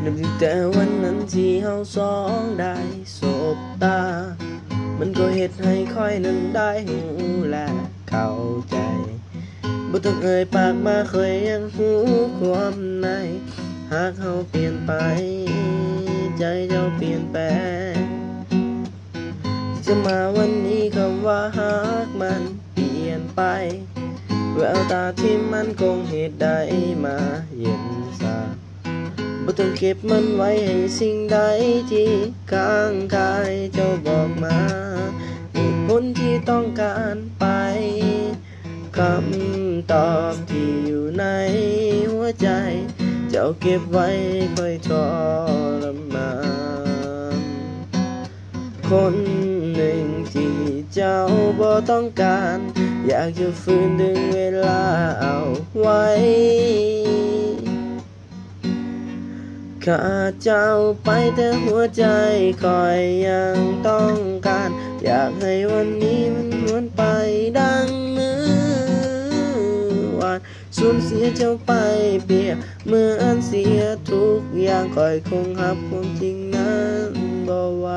นับตั้งแต่วันนั้นที่เฮาสองได้สบตามันก็เฮ็ดให้ค่อยนั้นได้หูและเข้าใจบ่ต้องเอ่ยปากมาเคยยังหูความในหากเฮาเปลี่ยนไปใจเจ้าเปลี่ยนแปลงจะมาวันนี้คำว่าฮักมันเปลี่ยนไปแววตาที่มันคงเหตุใดมาเย็นซาบ่ต้องเก็บมันไว้ให้สิ่งใดที่ค้างคายเจ้าบอกมาเหตุผลที่ต้องการไปคำตอบที่อยู่ในหัวใจเจ้าเก็บไว้ค่อยทรมานคนหนึ่งที่เจ้าบ่ต้องการอยากจะฝืนดึงเวลาเอาไว้ขาดเจ้าไปแต่หัวใจคอยยังต้องการอยากให้วันนี้มันหวนไปดังมือวานสูญเสียเจ้าไปเปรียบเหมือนเสียทุกอย่างคอยคงหับความจริงนั้นบ่ไหว